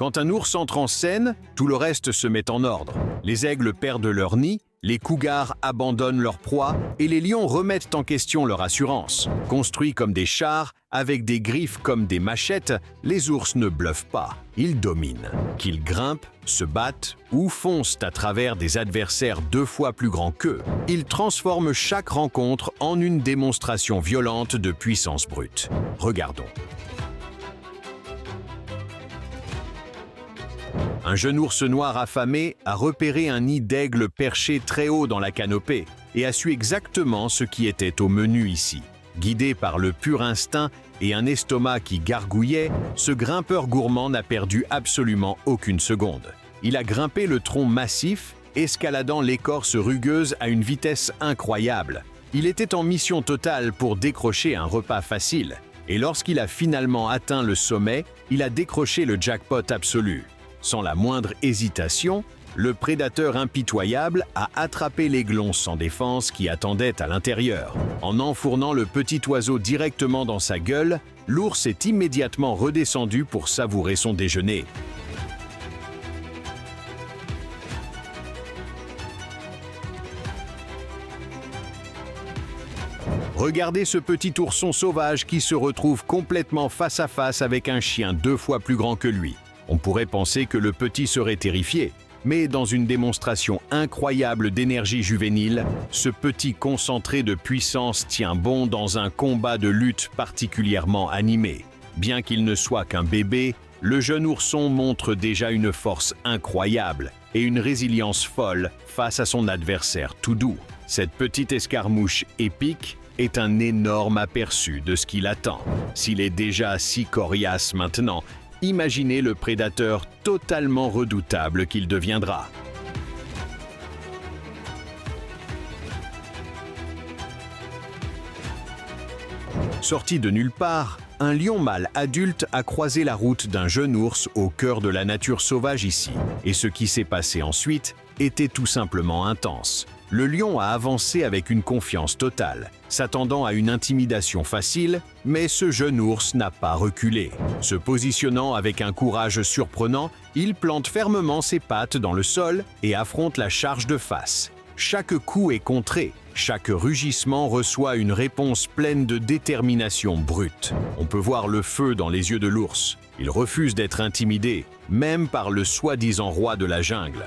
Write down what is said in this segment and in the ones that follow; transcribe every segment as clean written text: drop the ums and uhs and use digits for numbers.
Quand un ours entre en scène, tout le reste se met en ordre. Les aigles perdent leur nid, les cougars abandonnent leur proie et les lions remettent en question leur assurance. Construits comme des chars, avec des griffes comme des machettes, les ours ne bluffent pas, ils dominent. Qu'ils grimpent, se battent ou foncent à travers des adversaires 2 fois plus grands qu'eux, ils transforment chaque rencontre en une démonstration violente de puissance brute. Regardons. Un jeune ours noir affamé a repéré un nid d'aigle perché très haut dans la canopée et a su exactement ce qui était au menu ici. Guidé par le pur instinct et un estomac qui gargouillait, ce grimpeur gourmand n'a perdu absolument aucune seconde. Il a grimpé le tronc massif, escaladant l'écorce rugueuse à une vitesse incroyable. Il était en mission totale pour décrocher un repas facile. Et lorsqu'il a finalement atteint le sommet, il a décroché le jackpot absolu. Sans la moindre hésitation, le prédateur impitoyable a attrapé l'aiglon sans défense qui attendait à l'intérieur. En enfournant le petit oiseau directement dans sa gueule, l'ours est immédiatement redescendu pour savourer son déjeuner. Regardez ce petit ourson sauvage qui se retrouve complètement face à face avec un chien 2 fois plus grand que lui. On pourrait penser que le petit serait terrifié, mais dans une démonstration incroyable d'énergie juvénile, ce petit concentré de puissance tient bon dans un combat de lutte particulièrement animé. Bien qu'il ne soit qu'un bébé, le jeune ourson montre déjà une force incroyable et une résilience folle face à son adversaire tout doux. Cette petite escarmouche épique est un énorme aperçu de ce qui l'attend. S'il est déjà si coriace maintenant, imaginez le prédateur totalement redoutable qu'il deviendra. Sorti de nulle part, un lion mâle adulte a croisé la route d'un jeune ours au cœur de la nature sauvage ici. Et ce qui s'est passé ensuite était tout simplement intense. Le lion a avancé avec une confiance totale, s'attendant à une intimidation facile, mais ce jeune ours n'a pas reculé. Se positionnant avec un courage surprenant, il plante fermement ses pattes dans le sol et affronte la charge de face. Chaque coup est contré, chaque rugissement reçoit une réponse pleine de détermination brute. On peut voir le feu dans les yeux de l'ours. Il refuse d'être intimidé, même par le soi-disant roi de la jungle.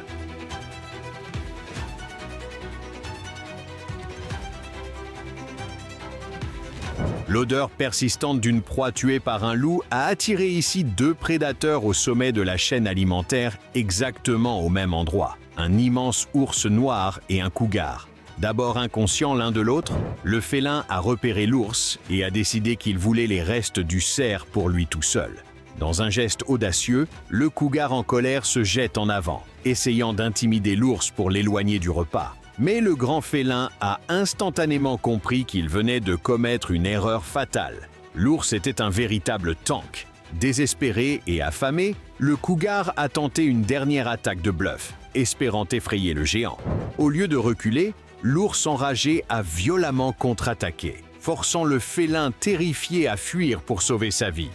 L'odeur persistante d'une proie tuée par un loup a attiré ici 2 prédateurs au sommet de la chaîne alimentaire exactement au même endroit. Un immense ours noir et un cougar. D'abord inconscient l'un de l'autre, le félin a repéré l'ours et a décidé qu'il voulait les restes du cerf pour lui tout seul. Dans un geste audacieux, le cougar en colère se jette en avant, essayant d'intimider l'ours pour l'éloigner du repas. Mais le grand félin a instantanément compris qu'il venait de commettre une erreur fatale. L'ours était un véritable tank. Désespéré et affamé, le cougar a tenté une dernière attaque de bluff, espérant effrayer le géant. Au lieu de reculer, l'ours enragé a violemment contre-attaqué, forçant le félin terrifié à fuir pour sauver sa vie.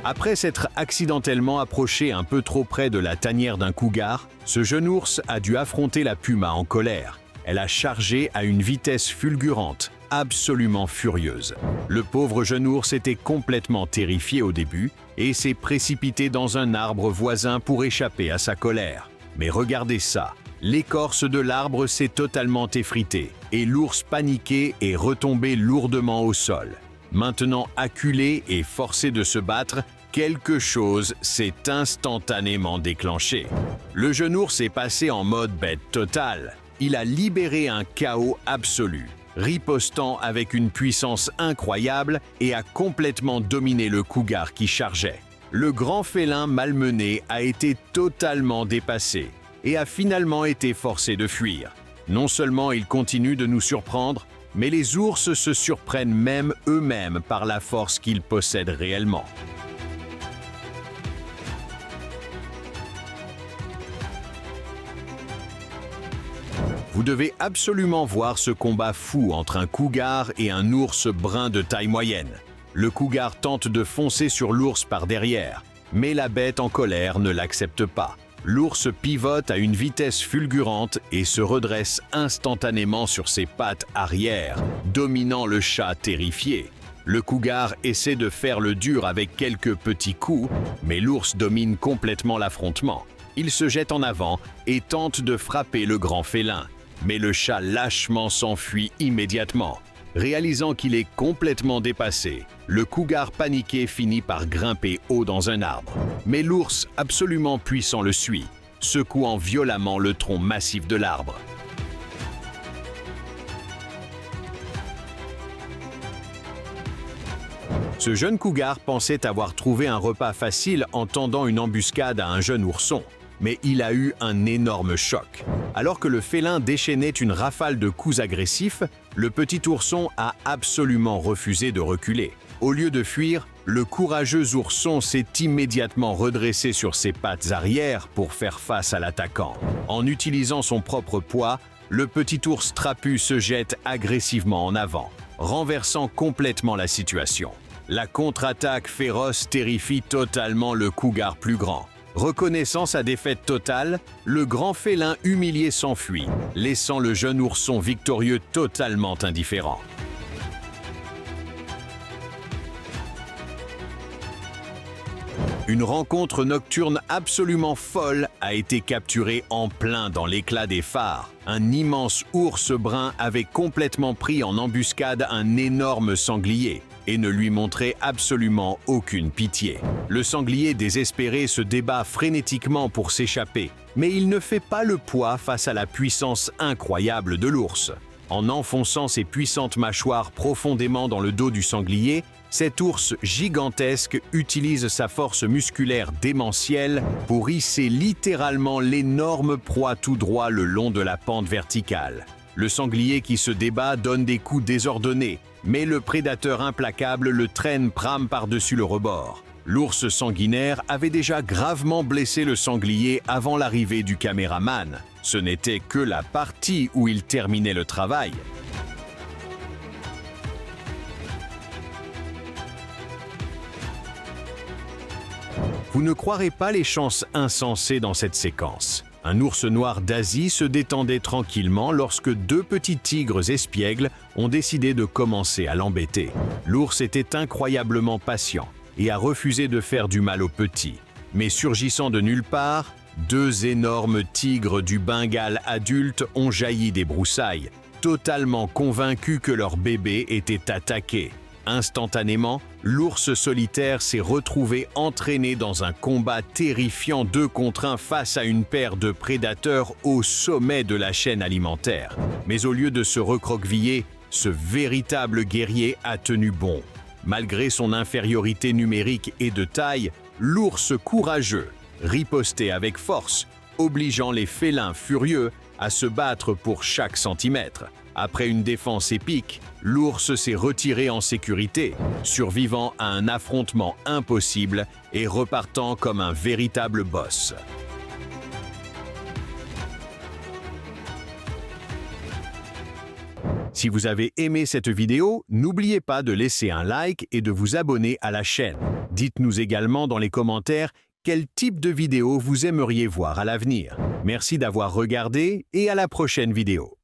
Après s'être accidentellement approché un peu trop près de la tanière d'un cougar, ce jeune ours a dû affronter la puma en colère. Elle a chargé à une vitesse fulgurante, absolument furieuse. Le pauvre jeune ours était complètement terrifié au début et s'est précipité dans un arbre voisin pour échapper à sa colère. Mais regardez ça, l'écorce de l'arbre s'est totalement effritée et l'ours paniqué est retombé lourdement au sol. Maintenant acculé et forcé de se battre, quelque chose s'est instantanément déclenché. Le jeune ours est passé en mode bête totale. Il a libéré un chaos absolu, ripostant avec une puissance incroyable et a complètement dominé le cougar qui chargeait. Le grand félin malmené a été totalement dépassé et a finalement été forcé de fuir. Non seulement il continue de nous surprendre, mais les ours se surprennent même eux-mêmes par la force qu'ils possèdent réellement. Vous devez absolument voir ce combat fou entre un cougar et un ours brun de taille moyenne. Le cougar tente de foncer sur l'ours par derrière, mais la bête en colère ne l'accepte pas. L'ours pivote à une vitesse fulgurante et se redresse instantanément sur ses pattes arrière, dominant le chat terrifié. Le cougar essaie de faire le dur avec quelques petits coups, mais l'ours domine complètement l'affrontement. Il se jette en avant et tente de frapper le grand félin, mais le chat lâchement s'enfuit immédiatement. Réalisant qu'il est complètement dépassé, le cougar paniqué finit par grimper haut dans un arbre. Mais l'ours absolument puissant le suit, secouant violemment le tronc massif de l'arbre. Ce jeune cougar pensait avoir trouvé un repas facile en tendant une embuscade à un jeune ourson. Mais il a eu un énorme choc. Alors que le félin déchaînait une rafale de coups agressifs, le petit ourson a absolument refusé de reculer. Au lieu de fuir, le courageux ourson s'est immédiatement redressé sur ses pattes arrière pour faire face à l'attaquant. En utilisant son propre poids, le petit ours trapu se jette agressivement en avant, renversant complètement la situation. La contre-attaque féroce terrifie totalement le cougar plus grand. Reconnaissant sa défaite totale, le grand félin humilié s'enfuit, laissant le jeune ourson victorieux totalement indifférent. Une rencontre nocturne absolument folle a été capturée en plein dans l'éclat des phares. Un immense ours brun avait complètement pris en embuscade un énorme sanglier et ne lui montrait absolument aucune pitié. Le sanglier désespéré se débat frénétiquement pour s'échapper, mais il ne fait pas le poids face à la puissance incroyable de l'ours. En enfonçant ses puissantes mâchoires profondément dans le dos du sanglier, cet ours gigantesque utilise sa force musculaire démentielle pour hisser littéralement l'énorme proie tout droit le long de la pente verticale. Le sanglier qui se débat donne des coups désordonnés, mais le prédateur implacable le traîne prame par-dessus le rebord. L'ours sanguinaire avait déjà gravement blessé le sanglier avant l'arrivée du caméraman. Ce n'était que la partie où il terminait le travail. Vous ne croirez pas les chances insensées dans cette séquence. Un ours noir d'Asie se détendait tranquillement lorsque deux petits tigres espiègles ont décidé de commencer à l'embêter. L'ours était incroyablement patient et a refusé de faire du mal aux petits. Mais surgissant de nulle part, deux énormes tigres du Bengale adultes ont jailli des broussailles, totalement convaincus que leur bébé était attaqué. Instantanément, l'ours solitaire s'est retrouvé entraîné dans un combat terrifiant 2 contre 1 face à une paire de prédateurs au sommet de la chaîne alimentaire. Mais au lieu de se recroqueviller, ce véritable guerrier a tenu bon. Malgré son infériorité numérique et de taille, l'ours courageux ripostait avec force, obligeant les félins furieux à se battre pour chaque centimètre. Après une défense épique, l'ours s'est retiré en sécurité, survivant à un affrontement impossible et repartant comme un véritable boss. Si vous avez aimé cette vidéo, n'oubliez pas de laisser un like et de vous abonner à la chaîne. Dites-nous également dans les commentaires quel type de vidéo vous aimeriez voir à l'avenir. Merci d'avoir regardé et à la prochaine vidéo.